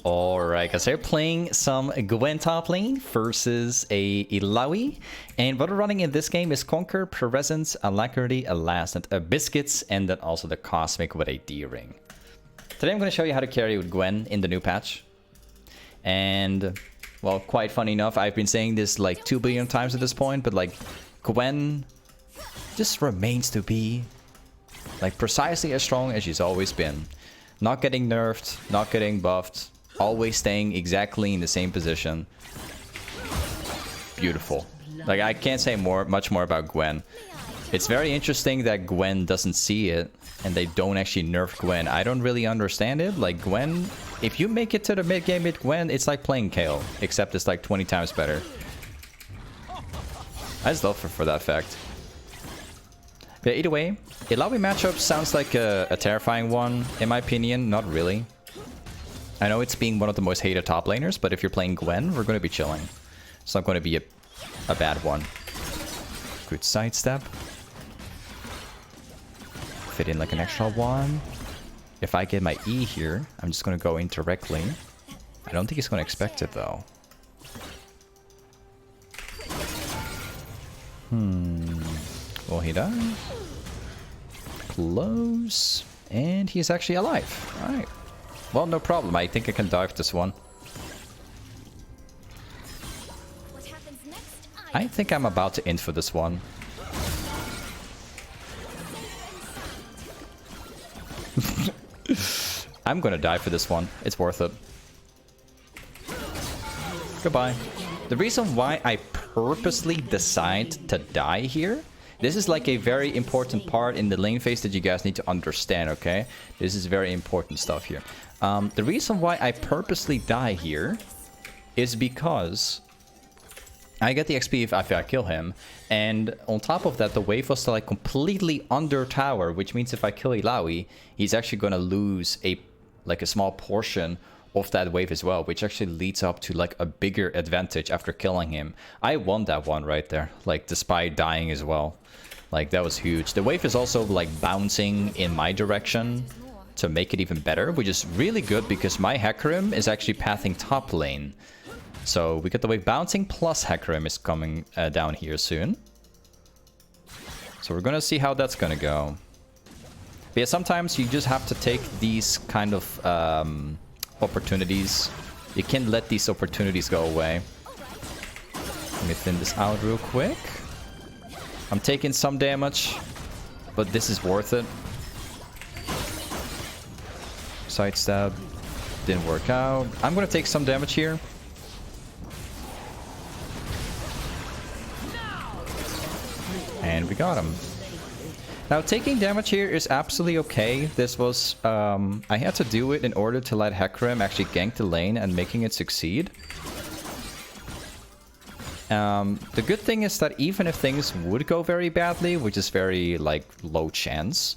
Alright, guys, we're playing some Gwen top lane versus a Illaoi. And what we're running in this game is Conquer, Presence, Alacrity, Elastant, Biscuits, and then also the Cosmic with a D-Ring. Today I'm going to show you how to carry with Gwen in the new patch. And, well, quite funny enough, I've been saying this like 2 billion times at this point, but like, Gwen just remains to be like precisely as strong as she's always been. Not getting nerfed, not getting buffed, always staying exactly in the same position. Beautiful. Like, I can't say much more about Gwen. It's very interesting that Gwen doesn't see it and they don't actually nerf Gwen. I don't really understand it. Like, Gwen, if you make it to the mid game with Gwen, it's like playing Kayle, except it's like 20 times better. I just love her for that fact. But either way, Illaoi matchup sounds like a terrifying one, in my opinion. Not really. I know it's being one of the most hated top laners, but if you're playing Gwen, we're going to be chilling. It's not going to be a bad one. Good sidestep. Fit in like an extra one. If I get my E here, I'm just going to go in directly. I don't think he's going to expect it, though. Will he die? Close. And he's actually alive. Alright. Well, no problem. I think I can dive this one. I think I'm about to int for this one. I'm gonna die for this one. It's worth it. Goodbye. The reason why I purposely decide to die here, this is like a very important part in the lane phase that you guys need to understand, okay? This is very important stuff here. The reason why I purposely die here is because I get the XP if I kill him, and on top of that, the wave was like completely under tower, which means if I kill Illaoi, he's actually gonna lose a small portion of that wave as well, which actually leads up to like a bigger advantage after killing him. I won that one right there, like despite dying as well. Like, that was huge. The wave is also like bouncing in my direction to make it even better, which is really good because my Hecarim is actually pathing top lane. So we get the wave bouncing plus Hecarim is coming down here soon. So we're gonna see how that's gonna go. But yeah, sometimes you just have to take these kind of opportunities. You can't let these opportunities go away. Let me thin this out real quick. I'm taking some damage, but this is worth it. Sidestep didn't work out. I'm gonna take some damage here. And we got him. Now, taking damage here is absolutely okay. This was, I had to do it in order to let Hecarim actually gank the lane and making it succeed. The good thing is that even if things would go very badly, which is very, like, low chance,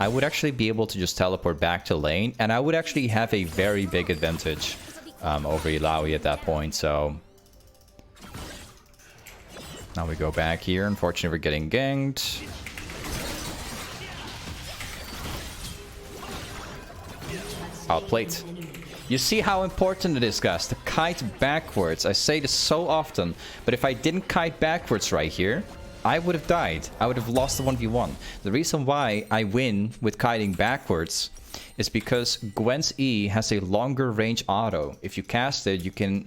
I would actually be able to just teleport back to lane, and I would actually have a very big advantage over Illaoi at that point, so... Now we go back here. Unfortunately, we're getting ganked. Outplayed. You see how important it is, guys, to kite backwards. I say this so often, but if I didn't kite backwards right here, I would have died. I would have lost the 1v1. The reason why I win with kiting backwards is because Gwen's E has a longer range auto. If you cast it, you can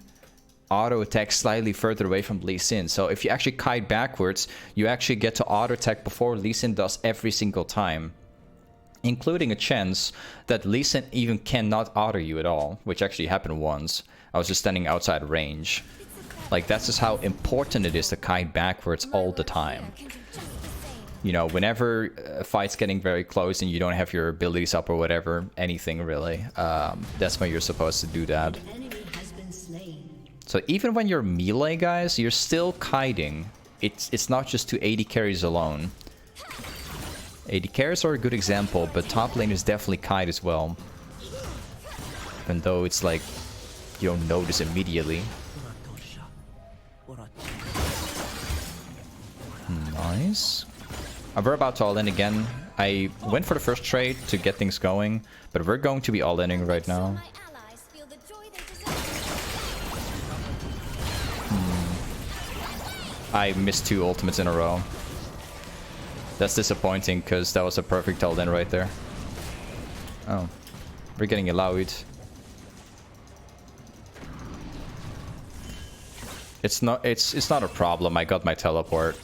auto attack slightly further away from Lee Sin. So if you actually kite backwards, you actually get to auto attack before Lee Sin does every single time. Including a chance that Lee Sin even cannot auto you at all, which actually happened once. I was just standing outside range. Like, that's just how important it is to kite backwards all the time. You know, whenever a fight's getting very close and you don't have your abilities up or whatever, anything really, that's when you're supposed to do that. So even when you're melee, guys, you're still kiting. It's not just to AD carries alone. AD carries are a good example, but top lane is definitely kite as well. Even though it's like, you don't notice immediately. Nice. We're about to all in again. I went for the first trade to get things going, but we're going to be all-inning right now. I missed 2 ultimates in a row. That's disappointing, because that was a perfect all-in right there. Oh. We're getting allowed. It's not a problem. I got my teleport.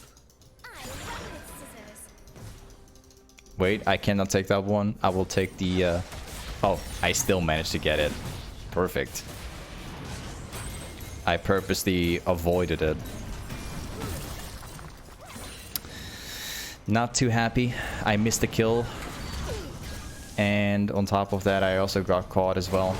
Wait, I cannot take that one. I will take the oh, I still managed to get it. Perfect. I purposely avoided it. Not too happy. I missed the kill. And on top of that, I also got caught as well.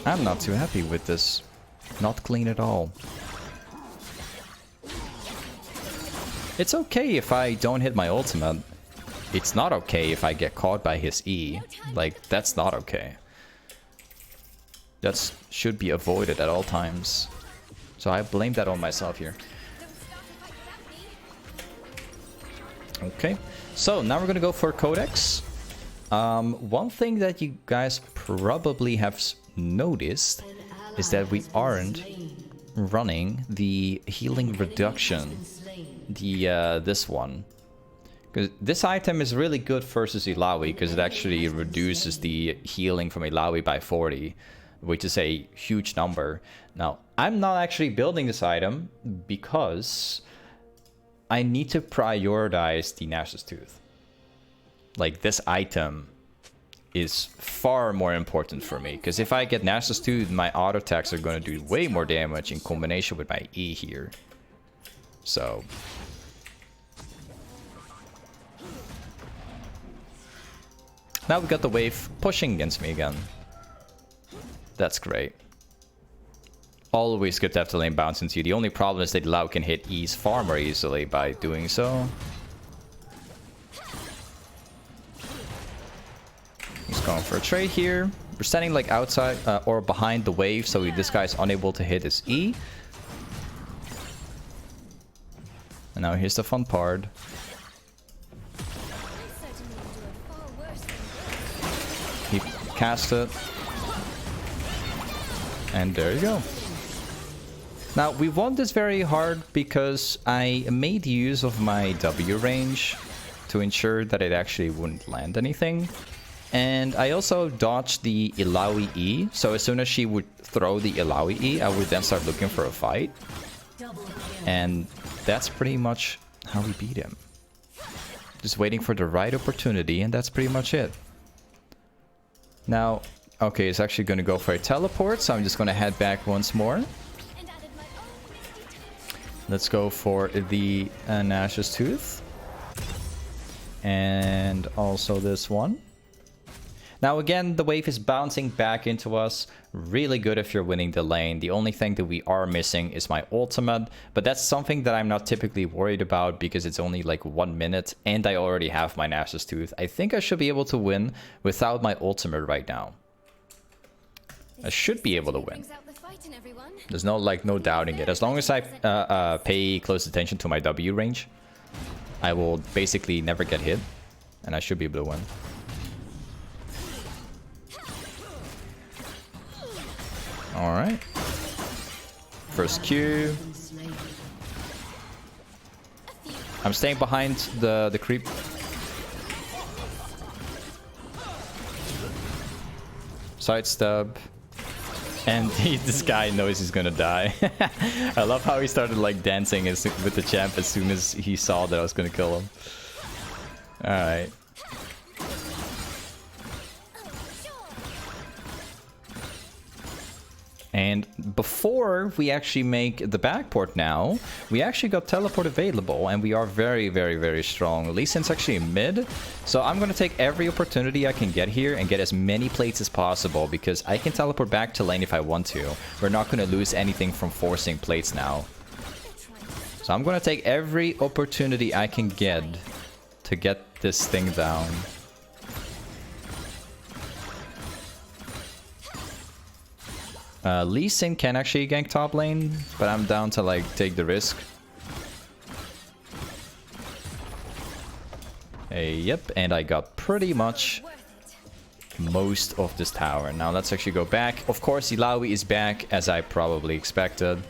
I'm not too happy with this. Not clean at all. It's okay if I don't hit my ultimate. It's not okay if I get caught by his E. Like, that's not okay. That should be avoided at all times. So I blame that on myself here. Okay, so now we're gonna go for Codex. One thing that you guys probably have noticed is that we aren't running the healing reduction, this one. Because this item is really good versus Illaoi, because it actually reduces the healing from Illaoi by 40, which is a huge number. Now, I'm not actually building this item because I need to prioritize the Nashor's Tooth. Like, this item is far more important for me, because if I get Nashor's Tooth, my auto attacks are going to do way more damage in combination with my E here. So now we got the wave pushing against me again. That's great. Always good to have the lane bounce into you. The only problem is that Lau can hit E's far more easily by doing so. He's going for a trade here. We're standing like outside or behind the wave, so this guy's unable to hit his E. And now here's the fun part. He cast it. And there you go. Now, we won this very hard because I made use of my W range to ensure that it actually wouldn't land anything. And I also dodged the Illaoi E, so as soon as she would throw the Illaoi E, I would then start looking for a fight. And that's pretty much how we beat him. Just waiting for the right opportunity, and that's pretty much it. Now, okay, it's actually going to go for a teleport, so I'm just going to head back once more. Let's go for the Nashor's Tooth. And also this one. Now again, the wave is bouncing back into us. Really good if you're winning the lane. The only thing that we are missing is my ultimate. But that's something that I'm not typically worried about because it's only like 1 minute. And I already have my Nashor's Tooth. I think I should be able to win without my ultimate right now. I should be able to win. There's no doubting it. As long as I pay close attention to my W range, I will basically never get hit, and I should be able to win. All right. First Q. I'm staying behind the creep. Sidestep. And this guy knows he's gonna die. I love how he started like dancing with the champ as soon as he saw that I was gonna kill him. Alright. And before we actually make the backport now, we actually got teleport available, and we are very, very, very strong. Lee Sin's actually mid, so I'm going to take every opportunity I can get here and get as many plates as possible, because I can teleport back to lane if I want to. We're not going to lose anything from forcing plates now. So I'm going to take every opportunity I can get to get this thing down. Lee Sin can actually gank top lane, but I'm down to like take the risk. Yep, and I got pretty much most of this tower. Now let's actually go back. Of course, Illaoi is back, as I probably expected.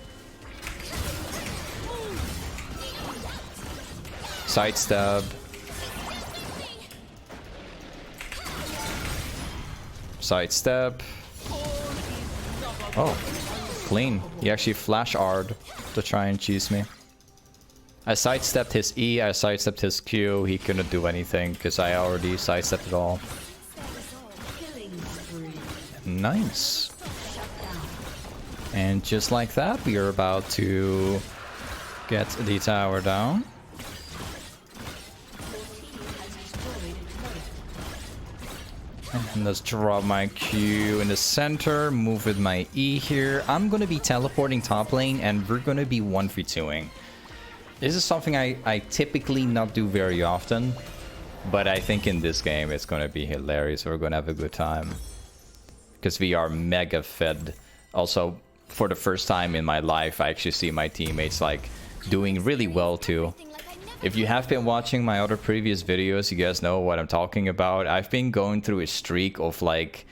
Sidestep. Sidestep. Oh, clean. He actually flash R'd to try and cheese me. I sidestepped his E, I sidestepped his Q. He couldn't do anything because I already sidestepped it all. Nice. And just like that, we are about to get the tower down. And let's drop my Q in the center, move with my E here. I'm gonna be teleporting top lane and we're gonna be 1v2ing. This is something I typically not do very often, but I think in this game it's gonna be hilarious. We're gonna have a good time. Because we are mega fed. Also, for the first time in my life, I actually see my teammates like doing really well too. If you have been watching my other previous videos, you guys know what I'm talking about. I've been going through a streak of like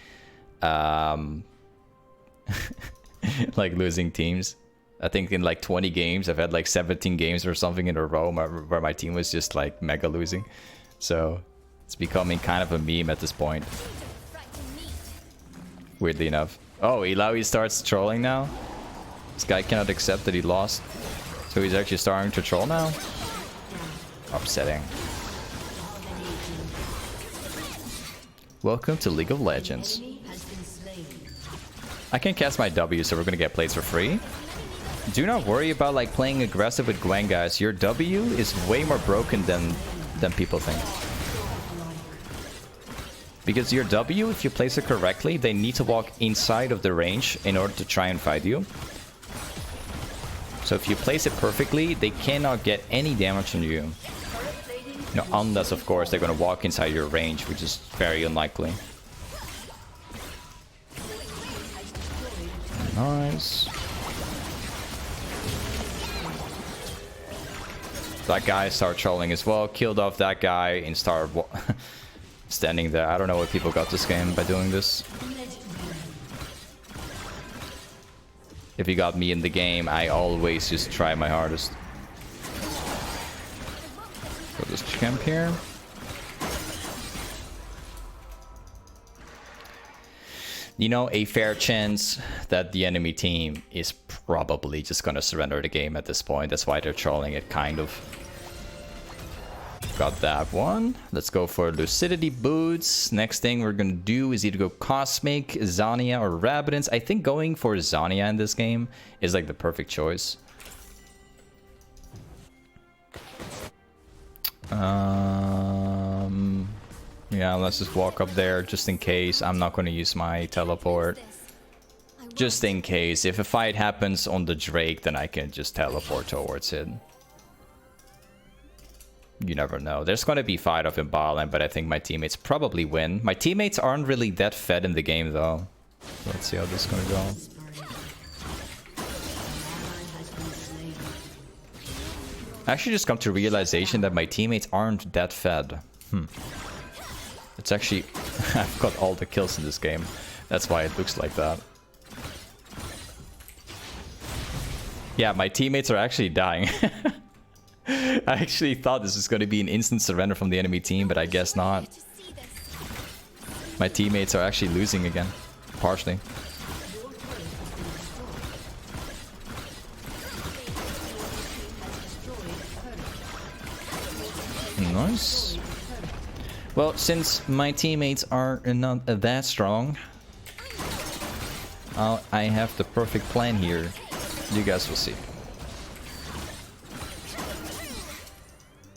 like losing teams. I think in like 20 games, I've had like 17 games or something in a row where my team was just like mega losing. So it's becoming kind of a meme at this point. Weirdly enough. Oh, Illaoi starts trolling now? This guy cannot accept that he lost. So he's actually starting to troll now? Upsetting. Welcome to League of Legends. I can cast my W, so we're gonna get plates for free. Do not worry about like playing aggressive with Gwen, guys. Your W is way more broken than people think. Because your W, if you place it correctly, they need to walk inside of the range in order to try and fight you. So if you place it perfectly, they cannot get any damage on you. No, unless of course they're gonna walk inside your range, which is very unlikely. Nice. That guy started trolling as well, killed off that guy and started standing there. I don't know what people got this game by doing this. If you got me in the game, I always just try my hardest. Got this champ here. You know, a fair chance that the enemy team is probably just gonna surrender the game at this point. That's why they're trolling it, kind of. Got that one. Let's go for Lucidity Boots. Next thing we're gonna do is either go Cosmic, Zhonya, or Rabadon. I think going for Zhonya in this game is like the perfect choice. Yeah, let's just walk up there just in case. I'm not going to use my teleport. Just in case. If a fight happens on the Drake, then I can just teleport towards it. You never know. There's going to be fight up in bottom, but I think my teammates probably win. My teammates aren't really that fed in the game, though. Let's see how this is going to go. I actually just come to realization that my teammates aren't that fed. It's actually... I've got all the kills in this game. That's why it looks like that. Yeah, my teammates are actually dying. I actually thought this was going to be an instant surrender from the enemy team, but I guess not. My teammates are actually losing again. Partially. Nice. Well, since my teammates are not that strong, I have the perfect plan here. You guys will see.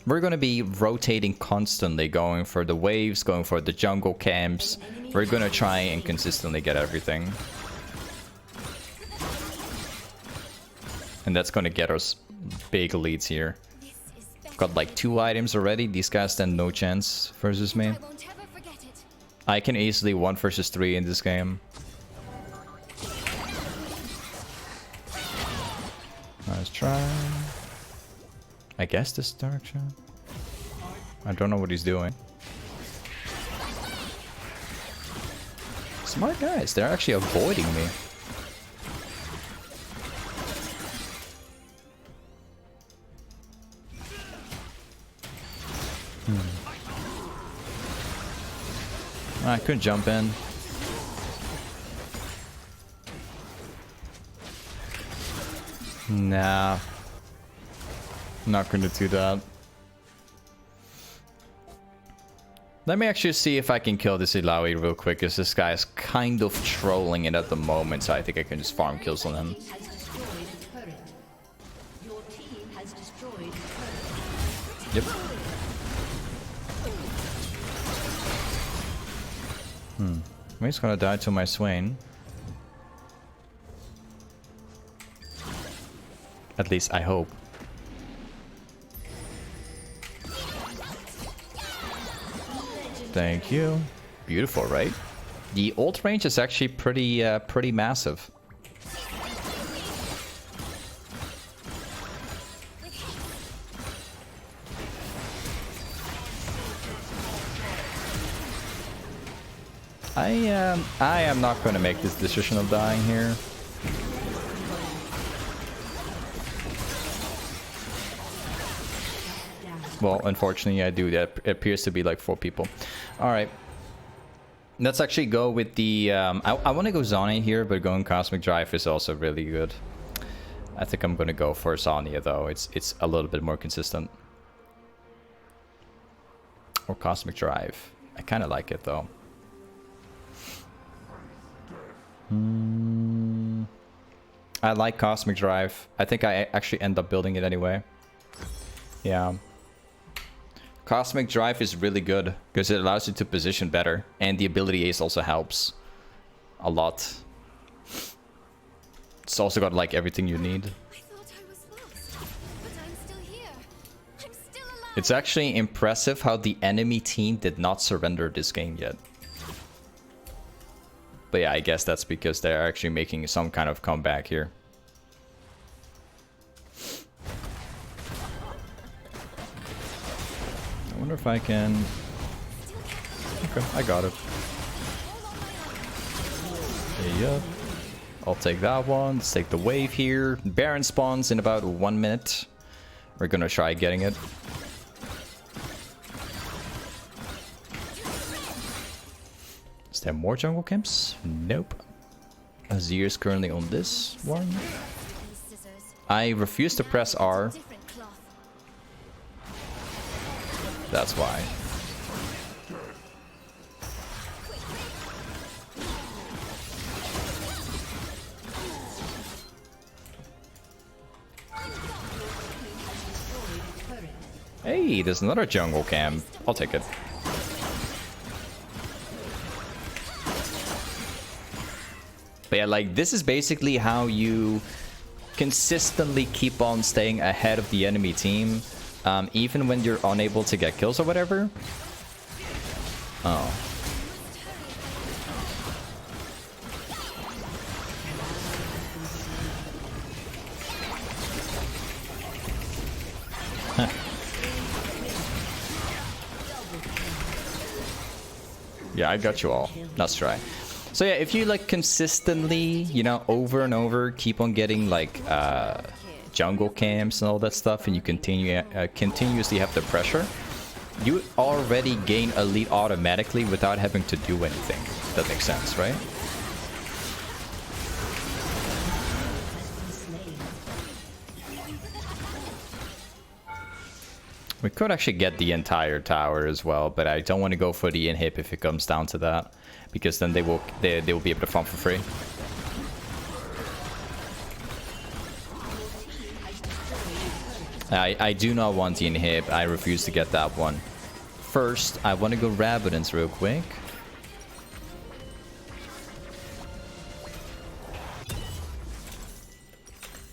We're gonna be rotating constantly, going for the waves, going for the jungle camps. We're gonna try and consistently get everything. And that's gonna get us big leads here. Got like 2 items already. These guys stand no chance versus me. I can easily 1 versus 3 in this game. Let's try. I guess this direction. I don't know what he's doing. Smart guys, they're actually avoiding me. I couldn't jump in. Nah. Not gonna do that. Let me actually see if I can kill this Ilaoi real quick, because this guy is kind of trolling it at the moment, so I think I can just farm kills on him. Yep. I'm just gonna die to my Swain. At least I hope. Thank you. Beautiful, right? The ult range is actually pretty massive. I am not going to make this decision of dying here. Well, unfortunately, I do. That appears to be like 4 people. All right. Let's actually go with the... I want to go Zhonya here, but going Cosmic Drive is also really good. I think I'm going to go for Zhonya, though. It's a little bit more consistent. Or Cosmic Drive. I kind of like it, though. I like Cosmic Drive. I think I actually end up building it anyway. Yeah. Cosmic Drive is really good because it allows you to position better, and the ability ace also helps a lot. It's also got like everything you need. I thought I was lost, but I'm still here. I'm still alive. It's actually impressive how the enemy team did not surrender this game yet. But yeah, I guess that's because they're actually making some kind of comeback here. I wonder if I can... Okay, I got it. Yep. I'll take that one. Let's take the wave here. Baron spawns in about 1 minute. We're gonna try getting it. Is there more jungle camps? Nope. Azir is currently on this one. I refuse to press R. That's why. Hey, there's another jungle camp. I'll take it. But yeah, like, this is basically how you consistently keep on staying ahead of the enemy team. Even when you're unable to get kills or whatever. Oh. Huh. Yeah, I got you all. Let's try. So yeah, if you like consistently, you know, over and over, keep on getting like jungle camps and all that stuff, and you continuously have the pressure, you already gain a lead automatically without having to do anything. That makes sense, right? We could actually get the entire tower as well, but I don't want to go for the inhib if it comes down to that, because then they will be able to farm for free. I do not want the inhib. I refuse to get that one. First, I want to go rabadons real quick.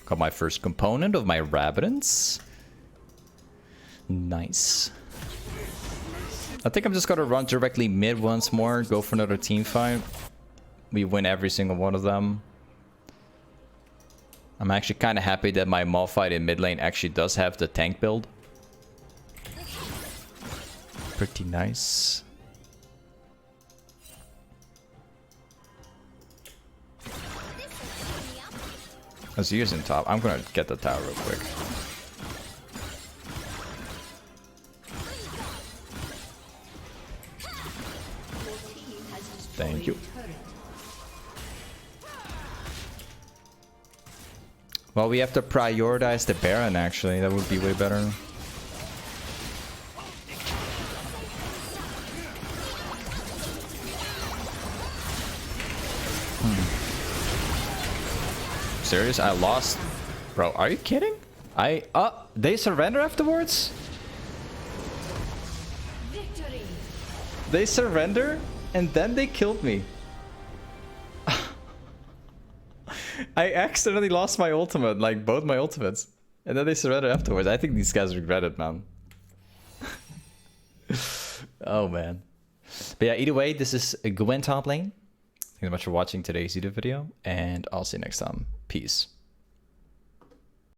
Got my first component of my rabadons. Nice. I think I'm just gonna run directly mid once more, go for another team fight. We win every single one of them. I'm actually kind of happy that my Malphite in mid lane actually does have the tank build. Pretty nice. Azir's in top. I'm gonna get the tower real quick. Thank you. Well, we have to prioritize the Baron, actually. That would be way better. Serious? I lost? Bro, are you kidding? They surrender afterwards? Victory. They surrender and then they killed me. I accidentally lost my ultimate, like both my ultimates. And then they surrender afterwards. I think these guys regret it, man. Oh, man. But yeah, either way, this is Gwen top lane. Thank you so much for watching today's YouTube video, and I'll see you next time. Peace.